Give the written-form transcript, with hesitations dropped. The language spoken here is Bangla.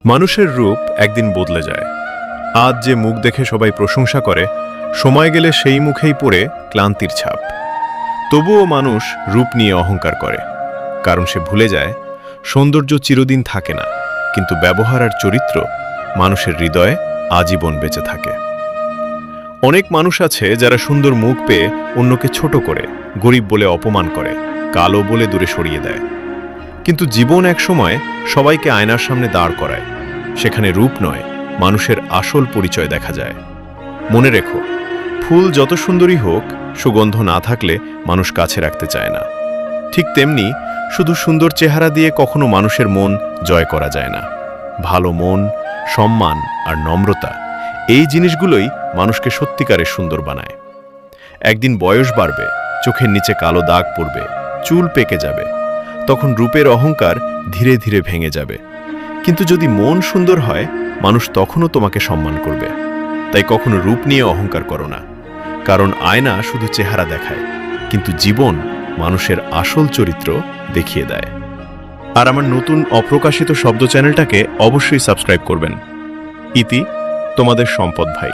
মানুষের রূপ একদিন বদলে যায়। আজ যে মুখ দেখে সবাই প্রশংসা করে, সময় গেলে সেই মুখেই পড়ে ক্লান্তির ছাপ। তবুও মানুষ রূপ নিয়ে অহংকার করে, কারণ সে ভুলে যায় সৌন্দর্য চিরদিন থাকে না, কিন্তু ব্যবহার আর চরিত্র মানুষের হৃদয়ে আজীবন বেঁচে থাকে। অনেক মানুষ আছে যারা সুন্দর মুখ পেয়ে অন্যকে ছোট করে, গরিব বলে অপমান করে, কালো বলে দূরে সরিয়ে দেয়। কিন্তু জীবন এক সময় সবাইকে আয়নার সামনে দাঁড় করায়, সেখানে রূপ নয়, মানুষের আসল পরিচয় দেখা যায়। মনে রেখো, ফুল যত সুন্দরী হোক, সুগন্ধ না থাকলে মানুষ কাছে রাখতে চায় না। ঠিক তেমনি শুধু সুন্দর চেহারা দিয়ে কখনো মানুষের মন জয় করা যায় না। ভালো মন, সম্মান আর নম্রতা, এই জিনিসগুলোই মানুষকে সত্যিকারের সুন্দর বানায়। একদিন বয়স বাড়বে, চোখের নিচে কালো দাগ পড়বে, চুল পেকে যাবে, তখন রূপের অহংকার ধীরে ধীরে ভেঙে যাবে। কিন্তু যদি মন সুন্দর হয়, মানুষ তখনও তোমাকে সম্মান করবে। তাই কখনো রূপ নিয়ে অহংকার করো না, কারণ আয়না শুধু চেহারা দেখায়, কিন্তু জীবন মানুষের আসল চরিত্র দেখিয়ে দেয়। আর আমার নতুন অপ্রকাশিত শব্দ চ্যানেলটাকে অবশ্যই সাবস্ক্রাইব করবেন। ইতি, তোমাদের সম্পদ ভাই।